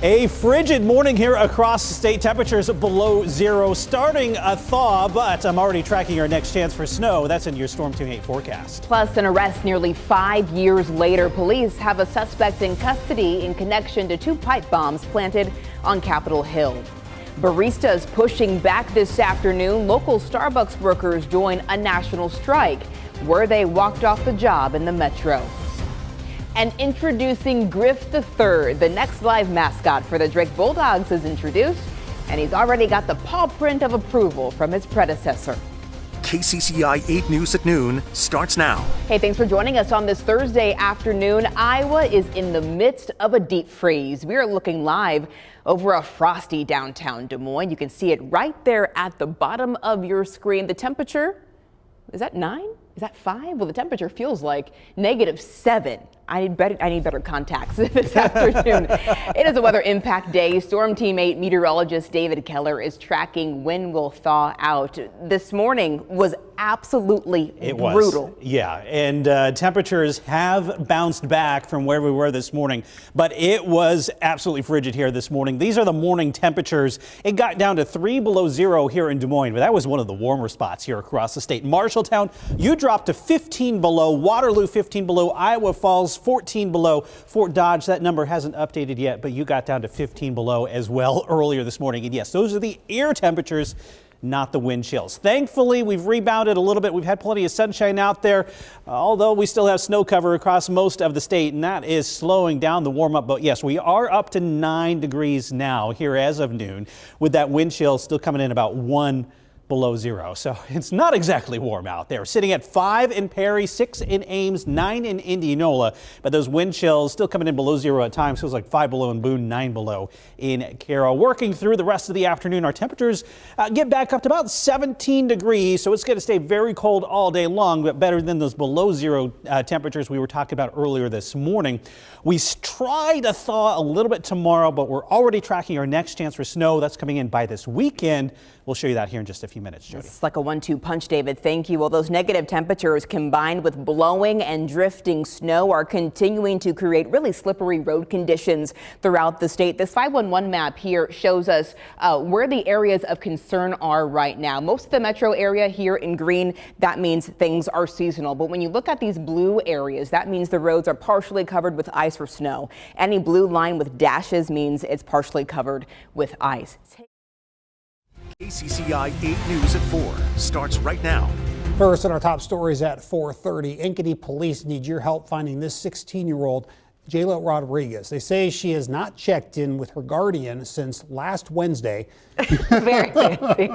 A frigid morning here across the state. Temperatures below zero, starting a thaw, but I'm already tracking our next chance for snow. That's in your Storm Team 8 forecast. Plus, an arrest nearly 5 years later. Police have a suspect in custody in connection to 2 pipe bombs planted on Capitol Hill. Baristas pushing back this afternoon. Local Starbucks workers join a national strike where they walked off the job in the metro. And introducing Griff III, the next live mascot for the Drake Bulldogs, is introduced, and he's already got the paw print of approval from his predecessor. KCCI 8 News at noon starts now. Hey, thanks for joining us on this Thursday afternoon. Iowa is in the midst of a deep freeze. We are looking live over a frosty downtown Des Moines. You can see it right there at the bottom of your screen. The temperature, is that 9? Is that 5? Well, the temperature feels like -7. I need better contacts this afternoon. It is a weather impact day. Storm Team 8 meteorologist David Keller is tracking when we'll thaw out. This morning was absolutely brutal. Yeah, and temperatures have bounced back from where we were this morning, but it was absolutely frigid here this morning. These are the morning temperatures. It got down to 3 below zero here in Des Moines, but that was one of the warmer spots here across the state. Marshalltown, you dropped to 15 below. Waterloo, 15 below. Iowa Falls, 14 below. Fort Dodge, that number hasn't updated yet, but you got down to 15 below as well earlier this morning. And yes, those are the air temperatures, not the wind chills. Thankfully, we've rebounded a little bit. We've had plenty of sunshine out there, although we still have snow cover across most of the state, and that is slowing down the warm up. But yes, we are up to 9 degrees now here as of noon, with that wind chill still coming in about 1 below zero. So it's not exactly warm out there. Sitting at 5 in Perry, 6 in Ames, 9 in Indianola, but those wind chills still coming in below zero at times. Feels like 5 below in Boone, 9 below in Carroll. Working through the rest of the afternoon, our temperatures get back up to about 17 degrees, so it's going to stay very cold all day long, but better than those below zero temperatures we were talking about earlier this morning. We try to thaw a little bit tomorrow, but we're already tracking our next chance for snow. That's coming in by this weekend. We'll show you that here in just a few minutes, Jody. It's like a 1-2 punch, David. Thank you. Well, those negative temperatures combined with blowing and drifting snow are continuing to create really slippery road conditions throughout the state. This 511 map here shows us where the areas of concern are right now. Most of the metro area here in green, that means things are seasonal. But when you look at these blue areas, that means the roads are partially covered with ice or snow. Any blue line with dashes means it's partially covered with ice. KCCI 8 News at 4 starts right now. First, in our top stories at 4:30, Ankeny police need your help finding this 16-year-old Jayla Rodriguez. They say she has not checked in with her guardian since last Wednesday. Very fancy.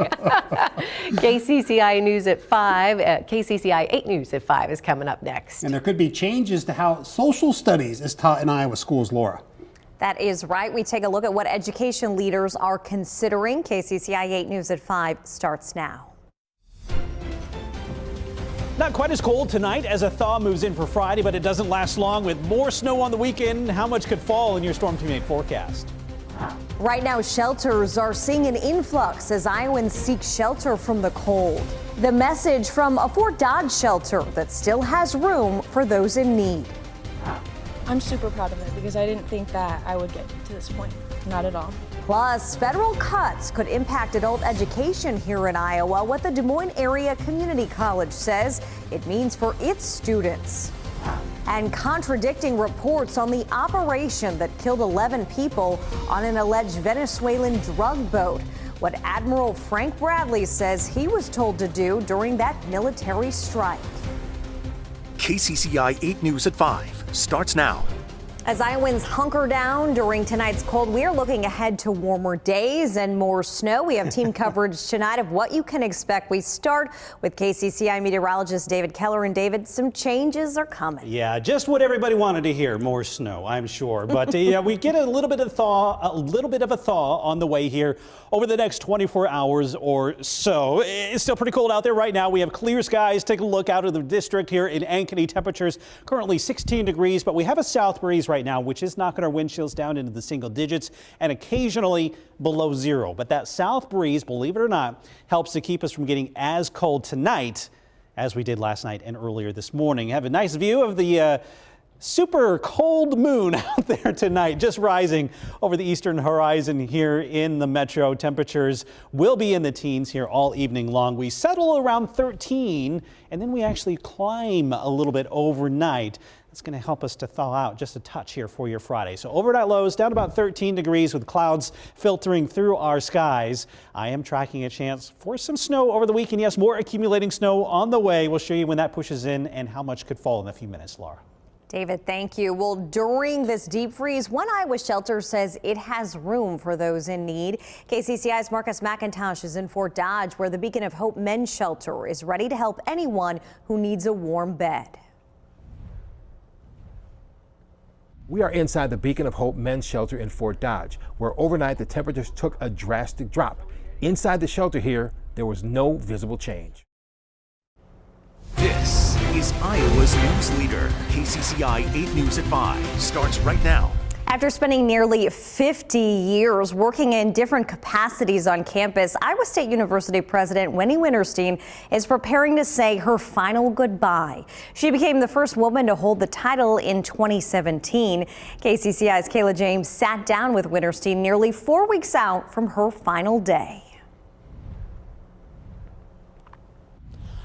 KCCI News at 5. KCCI 8 News at 5 is coming up next. And there could be changes to how social studies is taught in Iowa schools, Laura. That is right. We take a look at what education leaders are considering. KCCI 8 News at 5 starts now. Not quite as cold tonight as a thaw moves in for Friday, but it doesn't last long with more snow on the weekend. How much could fall in your Storm Team 8 forecast? Right now, shelters are seeing an influx as Iowans seek shelter from the cold. The message from a Fort Dodge shelter that still has room for those in need. I'm super proud of it because I didn't think that I would get to this point. Not at all. Plus, federal cuts could impact adult education here in Iowa. What the Des Moines Area Community College says it means for its students. And contradicting reports on the operation that killed 11 people on an alleged Venezuelan drug boat. What Admiral Frank Bradley says he was told to do during that military strike. KCCI 8 News at 5 starts now. As Iowans hunker down during tonight's cold, we are looking ahead to warmer days and more snow. We have team coverage tonight of what you can expect. We start with KCCI meteorologist David Keller. And David, some changes are coming. Yeah, just what everybody wanted to hear, more snow, I'm sure. But yeah, we get a little bit of a thaw on the way here over the next 24 hours or so. It's still pretty cold out there right now. We have clear skies. Take a look out of the district here in Ankeny. Temperatures currently 16 degrees, but we have a south breeze right now, which is knocking our wind chills down into the single digits and occasionally below zero. But that south breeze, believe it or not, helps to keep us from getting as cold tonight as we did last night and earlier this morning. Have a nice view of the Super cold moon out there tonight, just rising over the eastern horizon here in the metro. Temperatures will be in the teens here all evening long. We settle around 13 and then we actually climb a little bit overnight. That's going to help us to thaw out just a touch here for your Friday. So overnight lows down about 13 degrees with clouds filtering through our skies. I am tracking a chance for some snow over the weekend. Yes, more accumulating snow on the way. We'll show you when that pushes in and how much could fall in a few minutes, Laura. David, thank you. Well, during this deep freeze, one Iowa shelter says it has room for those in need. KCCI's Marcus McIntosh is in Fort Dodge, where the Beacon of Hope Men's Shelter is ready to help anyone who needs a warm bed. We are inside the Beacon of Hope Men's Shelter in Fort Dodge, where overnight the temperatures took a drastic drop. Inside the shelter here, there was no visible change. This is Iowa's news leader. KCCI 8 News at 5 starts right now. After spending nearly 50 years working in different capacities on campus, Iowa State University President Wendy Winterstein is preparing to say her final goodbye. She became the first woman to hold the title in 2017. KCCI's Kayla James sat down with Winterstein nearly 4 weeks out from her final day.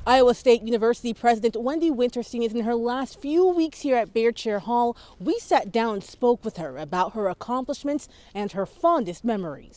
Iowa State University President Wendy Winterstein is in her last few weeks here at Baird Chair Hall. We sat down and spoke with her about her accomplishments and her fondest memories.